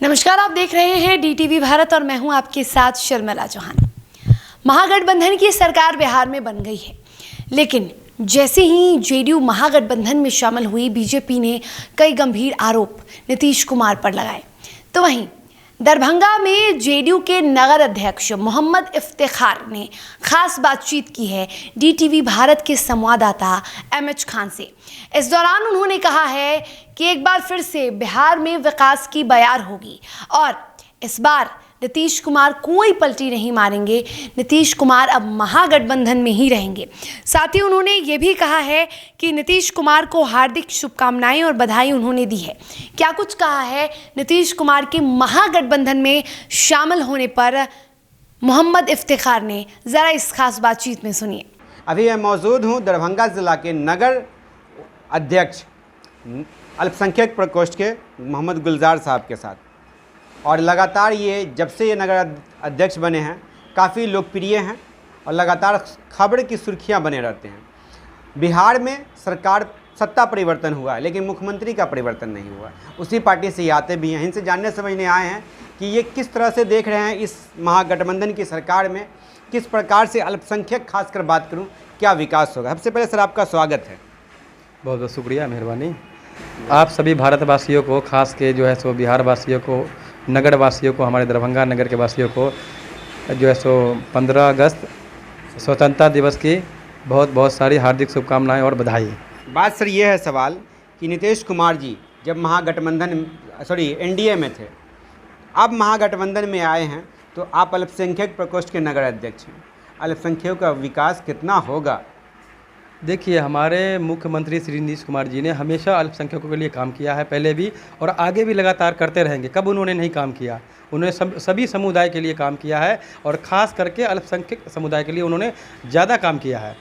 नमस्कार, आप देख रहे हैं DTV भारत और मैं हूं आपके साथ शर्मिला चौहान। महागठबंधन की सरकार बिहार में बन गई है, लेकिन जैसे ही जेडीयू महागठबंधन में शामिल हुई, बीजेपी ने कई गंभीर आरोप नीतीश कुमार पर लगाए। तो वहीं दरभंगा में जेडीयू के नगर अध्यक्ष मोहम्मद इफ्तिखार ने खास बातचीत की है DTV भारत के संवाददाता MH खान से। इस दौरान उन्होंने कहा है कि एक बार फिर से बिहार में विकास की बयार होगी और इस बार नीतीश कुमार कोई पलटी नहीं मारेंगे। नीतीश कुमार अब महागठबंधन में ही रहेंगे। साथ ही उन्होंने ये भी कहा है कि नीतीश कुमार को हार्दिक शुभकामनाएं और बधाई उन्होंने दी है। क्या कुछ कहा है नीतीश कुमार के महागठबंधन में शामिल होने पर मोहम्मद इफ्तिखार ने, ज़रा इस खास बातचीत में सुनिए। अभी मैं मौजूद हूँ दरभंगा ज़िला के नगर अध्यक्ष अल्पसंख्यक प्रकोष्ठ के मोहम्मद गुलजार साहब के साथ, और लगातार ये जब से ये नगर अध्यक्ष बने हैं काफ़ी लोकप्रिय हैं और लगातार खबर की सुर्खियां बने रहते हैं। बिहार में सरकार सत्ता परिवर्तन हुआ है, लेकिन मुख्यमंत्री का परिवर्तन नहीं हुआ। उसी पार्टी से ये आते भी हैं। इनसे जानने समझने आए हैं कि ये किस तरह से देख रहे हैं इस महागठबंधन की सरकार में, किस प्रकार से अल्पसंख्यक खासकर बात करूँ क्या विकास होगा। सबसे पहले सर आपका स्वागत है। बहुत बहुत शुक्रिया, मेहरबानी। आप सभी भारतवासियों को, खास के जो है सो बिहार वासियों को, नगर वासियों को, हमारे दरभंगा नगर के वासियों को जो है सो 15 अगस्त स्वतंत्रता दिवस की बहुत बहुत सारी हार्दिक शुभकामनाएं और बधाई। बात सर ये है सवाल कि नीतीश कुमार जी जब एनडीए में थे, अब महागठबंधन में आए हैं, तो आप अल्पसंख्यक प्रकोष्ठ के नगर अध्यक्ष हैं। अल्पसंख्यकों का विकास कितना होगा? देखिए, हमारे मुख्यमंत्री श्री नीतीश कुमार जी ने हमेशा अल्पसंख्यकों के लिए काम किया है, पहले भी और आगे भी लगातार करते रहेंगे। कब उन्होंने नहीं काम किया? उन्होंने सभी समुदाय के लिए काम किया है और ख़ास करके अल्पसंख्यक समुदाय के लिए उन्होंने ज़्यादा काम किया है।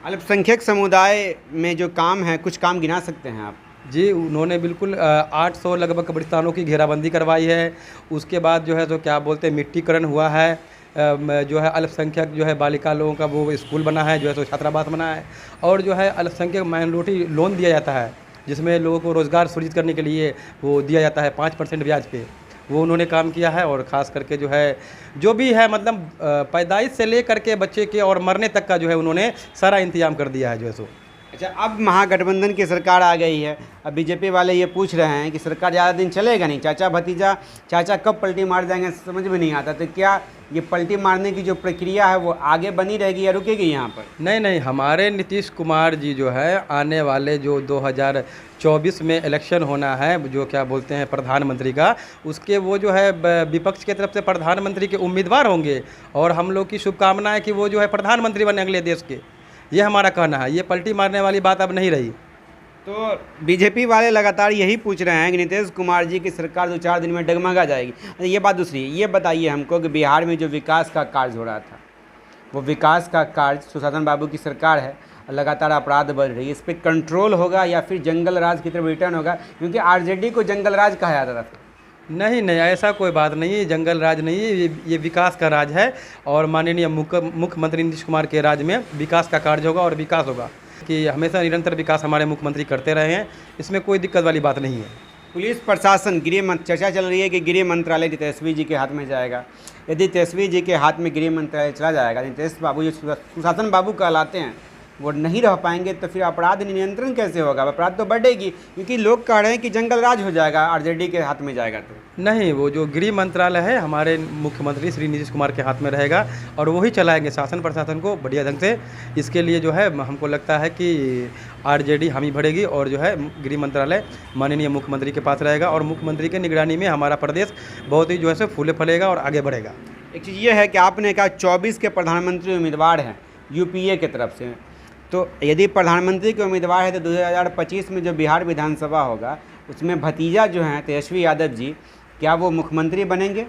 अल्पसंख्यक समुदाय में जो काम है, कुछ काम गिना सकते हैं आप? जी, उन्होंने बिल्कुल 800 लगभग कब्रिस्तानों की घेराबंदी करवाई है। उसके बाद जो है तो क्या बोलते हैं, मिट्टीकरण हुआ है। जो है अल्पसंख्यक जो है बालिका लोगों का वो स्कूल बना है, जो है तो छात्रावास बना है। और जो है अल्पसंख्यक माइनॉरिटी लोन दिया जाता है, जिसमें लोगों को रोज़गार सृजित करने के लिए वो दिया जाता है 5% ब्याज पे। वो उन्होंने काम किया है। और ख़ास करके जो है जो भी है, मतलब पैदाइश से ले करके बच्चे के और मरने तक का जो है उन्होंने सारा इंतजाम कर दिया है जो है सो। अच्छा, अब महागठबंधन की सरकार आ गई है। अब बीजेपी वाले ये पूछ रहे हैं कि सरकार ज़्यादा दिन चलेगा नहीं, चाचा कब पलटी मार जाएंगे समझ में नहीं आता। तो क्या ये पलटी मारने की जो प्रक्रिया है वो आगे बनी रहेगी या रुकेगी यहाँ पर? नहीं, हमारे नीतीश कुमार जी जो है आने वाले जो 2024 में इलेक्शन होना है, जो क्या बोलते हैं प्रधानमंत्री का, उसके वो जो है विपक्ष की तरफ से प्रधानमंत्री के उम्मीदवार होंगे। और हम लोग की शुभकामना है कि वो जो है प्रधानमंत्री बने अगले देश के। ये हमारा कहना है। ये पलटी मारने वाली बात अब नहीं रही। तो बीजेपी वाले लगातार यही पूछ रहे हैं कि नीतीश कुमार जी की सरकार 2-4 दिन में डगमगा जाएगी। ये बात दूसरी। ये बताइए हमको कि बिहार में जो विकास का कार्य हो रहा था, वो विकास का कार्य सुशासन बाबू की सरकार है और लगातार अपराध बढ़ रही है, इस पर कंट्रोल होगा या फिर जंगल राज की तरफ रिटर्न होगा? क्योंकि आरजेडी को जंगल राज कहा जाता था। नहीं, ऐसा कोई बात नहीं है। जंगल राज नहीं है, ये विकास का राज है। और माननीय मुख्यमंत्री नीतीश कुमार के राज में विकास का कार्य होगा और विकास होगा कि हमेशा निरंतर विकास हमारे मुख्यमंत्री करते रहे हैं। इसमें कोई दिक्कत वाली बात नहीं है। पुलिस प्रशासन, चर्चा चल रही है कि गृह मंत्रालय तेजस्वी जी के हाथ में जाएगा। यदि तेजस्वी जी के हाथ में गृह मंत्रालय चला जाएगा, नीतीश बाबू जो सुशासन बाबू कहलाते हैं वो नहीं रह पाएंगे, तो फिर अपराध नियंत्रण कैसे होगा? अपराध तो बढ़ेगी, क्योंकि लोग कह रहे हैं कि जंगल राज हो जाएगा आरजेडी के हाथ में जाएगा। तो नहीं, वो जो गृह मंत्रालय है हमारे मुख्यमंत्री श्री नीतीश कुमार के हाथ में रहेगा और वही चलाएंगे शासन प्रशासन को बढ़िया ढंग से। इसके लिए जो है हमको लगता है कि आरजेडी हामी भरेगी और जो है गृह मंत्रालय माननीय मुख्यमंत्री के पास रहेगा और मुख्यमंत्री के निगरानी में हमारा प्रदेश बहुत ही जो है सो फूले फलेगा और आगे बढ़ेगा। एक चीज़ ये है कि आपने कहा 24 के प्रधानमंत्री उम्मीदवार हैं यूपीए के तरफ से, तो यदि प्रधानमंत्री के उम्मीदवार है तो 2025 में जो बिहार विधानसभा होगा उसमें भतीजा जो हैं तेजस्वी यादव जी, क्या वो मुख्यमंत्री बनेंगे?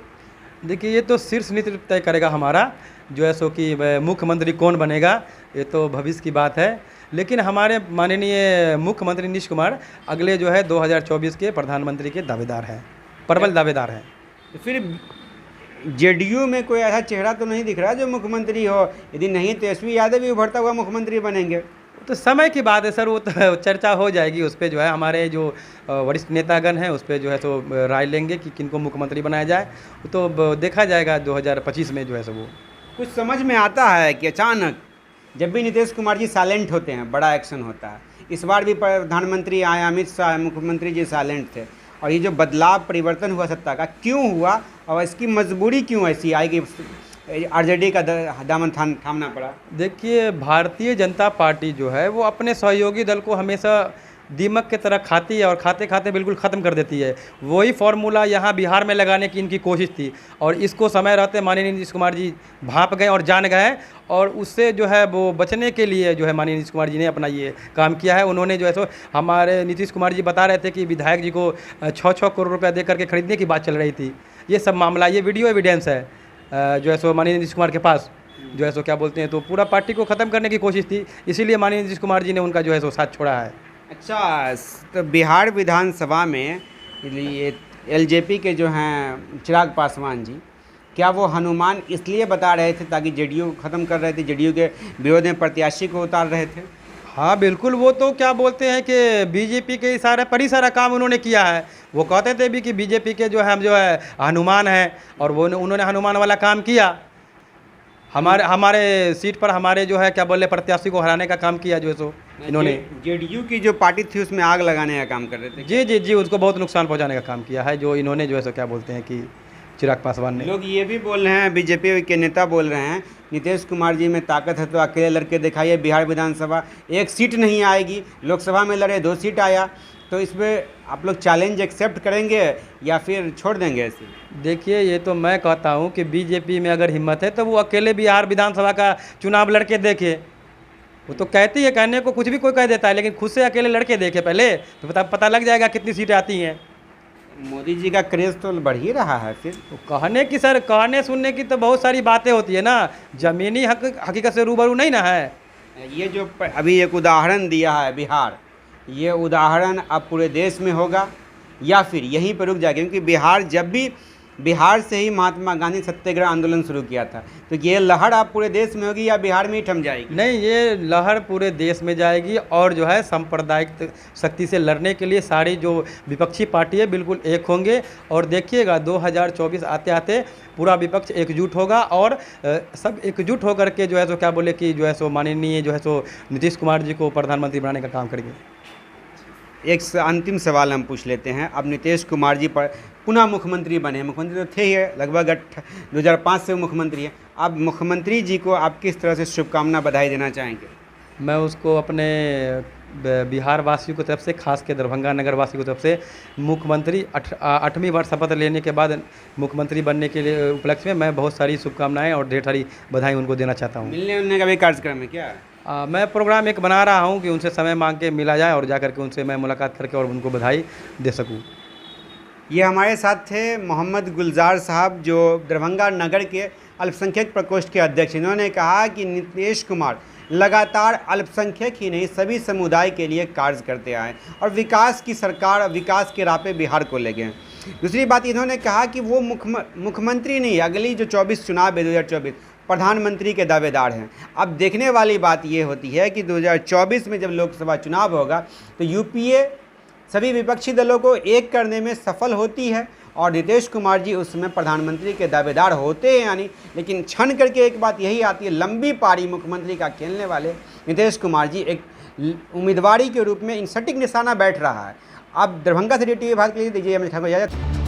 देखिए, ये तो शीर्ष नेतृत्व तय करेगा हमारा, जो है सो कि मुख्यमंत्री कौन बनेगा, ये तो भविष्य की बात है। लेकिन हमारे माननीय मुख्यमंत्री नीतीश कुमार अगले जो है 2024 के प्रधानमंत्री के दावेदार हैं, प्रबल दावेदार हैं। तो फिर जेडीयू में कोई ऐसा चेहरा तो नहीं दिख रहा जो मुख्यमंत्री हो? यदि नहीं, तेजस्वी यादव भी उभरता हुआ मुख्यमंत्री बनेंगे। तो समय की बात है सर, वो तो चर्चा हो जाएगी उस पे, जो है हमारे जो वरिष्ठ नेतागण हैं उस पे जो है तो राय लेंगे कि किनको मुख्यमंत्री बनाया जाए, तो देखा जाएगा 2025 में जो है सो वो। कुछ समझ में आता है कि अचानक जब भी नीतीश कुमार जी साइलेंट होते हैं बड़ा एक्शन होता है। इस बार भी प्रधानमंत्री आए, अमित शाह, मुख्यमंत्री जी साइलेंट थे, और ये जो बदलाव परिवर्तन हुआ सत्ता का क्यों हुआ और इसकी मजबूरी क्यों ऐसी आई कि आरजेडी का दामन थामना पड़ा? देखिए, भारतीय जनता पार्टी जो है वो अपने सहयोगी दल को हमेशा दीमक की तरह खाती है और खाते खाते बिल्कुल ख़त्म कर देती है। वही फार्मूला यहाँ बिहार में लगाने की इनकी कोशिश थी, और इसको समय रहते माननीय नीतीश कुमार जी भांप गए और जान गए, और उससे जो है वो बचने के लिए जो है माननीय नीतीश कुमार जी ने अपना ये काम किया है। उन्होंने जो है सो, हमारे नीतीश कुमार जी बता रहे थे कि विधायक जी को 6-6 करोड़ रुपया दे करके खरीदने की बात चल रही थी। ये सब मामला, ये वीडियो एविडेंस है जो है सो माननीय नीतीश कुमार के पास, जो है सो क्या बोलते हैं, तो पूरा पार्टी को ख़त्म करने की कोशिश थी, इसीलिए माननीय नीतीश कुमार जी ने उनका जो है सो साथ छोड़ा है। अच्छा, तो बिहार विधानसभा में ये एलजेपी के जो हैं चिराग पासवान जी, क्या वो हनुमान इसलिए बता रहे थे ताकि जेडीयू ख़त्म कर रहे थे, जेडीयू के विरोध में प्रत्याशी को उतार रहे थे? हाँ बिल्कुल, वो तो क्या बोलते हैं कि बीजेपी के इशारे पर ही सारा काम उन्होंने किया है। वो कहते थे भी कि बीजेपी के जो है हनुमान हैं, और वो उन्होंने हनुमान वाला काम किया। हमारे सीट पर हमारे जो है क्या बोले प्रत्याशी को हराने का काम किया जो है सो इन्होंने। जेडीयू की जो पार्टी थी उसमें आग लगाने का काम कर रहे थे। जी जी जी, उसको बहुत नुकसान पहुंचाने का काम किया है जो इन्होंने जो है सो क्या बोलते हैं कि चिराग पासवान ने। लोग ये भी बोल रहे हैं, बीजेपी के नेता बोल रहे हैं, नीतीश कुमार जी में ताकत है तो अकेले लड़के दिखाइए, बिहार विधानसभा 1 सीट नहीं आएगी, लोकसभा में लड़े 2 सीट आया, तो इसमें आप लोग चैलेंज एक्सेप्ट करेंगे या फिर छोड़ देंगे ऐसे? देखिए, ये तो मैं कहता हूँ कि बीजेपी में अगर हिम्मत है तो वो अकेले बिहार विधानसभा का चुनाव लड़के देखे। वो तो कहती है, कहने को कुछ भी कोई कह देता है, लेकिन खुद से अकेले लड़के देखे पहले, तो पता लग जाएगा कितनी सीटें आती हैं। मोदी जी का क्रेज तो बढ़ ही रहा है फिर। तो कहने की सर, कहने सुनने की तो बहुत सारी बातें होती है ना, ज़मीनी हकीकत से रूबरू नहीं ना है। ये जो अभी एक उदाहरण दिया है बिहार, ये उदाहरण अब पूरे देश में होगा या फिर यहीं पर रुक जाएगा? क्योंकि बिहार से ही महात्मा गांधी सत्याग्रह आंदोलन शुरू किया था, तो ये लहर आप पूरे देश में होगी या बिहार में ही थम जाएगी? नहीं, ये लहर पूरे देश में जाएगी, और जो है सांप्रदायिक शक्ति से लड़ने के लिए सारी जो विपक्षी पार्टी है बिल्कुल एक होंगे। और देखिएगा 2024 आते आते पूरा विपक्ष एकजुट होगा, और सब एकजुट होकर के जो है सो क्या बोले कि जो है सो माननीय जो है सो नीतीश कुमार जी को प्रधानमंत्री बनाने का काम करेंगे। एक अंतिम सवाल हम पूछ लेते हैं। अब नीतीश कुमार जी पर पुनः मुख्यमंत्री बने, मुख्यमंत्री तो थे ही, लगभग 2005 से मुख्यमंत्री हैं। अब मुख्यमंत्री जी को आप किस तरह से शुभकामना बधाई देना चाहेंगे? मैं उसको अपने बिहार वासियों की तरफ से, खास के दरभंगा नगर वासियों की तरफ से, मुख्यमंत्री 8वीं बार शपथ लेने के बाद मुख्यमंत्री बनने के लिए उपलक्ष्य में मैं बहुत सारी शुभकामनाएं और ढेर सारी बधाई उनको देना चाहता हूँ। मिलने उलने का भी कार्यक्रम है क्या? मैं प्रोग्राम एक बना रहा हूँ कि उनसे समय मांग के मिला जाए और जाकर के उनसे मैं मुलाकात करके और उनको बधाई दे सकूँ। ये हमारे साथ थे मोहम्मद गुलजार साहब, जो दरभंगा नगर के अल्पसंख्यक प्रकोष्ठ के अध्यक्ष। इन्होंने कहा कि नीतीश कुमार लगातार अल्पसंख्यक ही नहीं सभी समुदाय के लिए कार्य करते आए और विकास की सरकार, विकास के राह पे बिहार को ले गए। दूसरी बात, इन्होंने कहा कि वो मुख्यमंत्री नहीं, अगली जो 24 चुनाव है 2024 प्रधानमंत्री के दावेदार हैं। अब देखने वाली बात ये होती है कि 2024 में जब लोकसभा चुनाव होगा तो यूपीए सभी विपक्षी दलों को एक करने में सफल होती है और नीतीश कुमार जी उस समय प्रधानमंत्री के दावेदार होते हैं यानी। लेकिन क्षण करके एक बात यही आती है, लंबी पारी मुख्यमंत्री का खेलने वाले नीतीश कुमार जी एक उम्मीदवारी के रूप में इन सटीक निशाना बैठ रहा है। अब दरभंगा से DTV भारत के लिए दीजिए हमें इजाजत।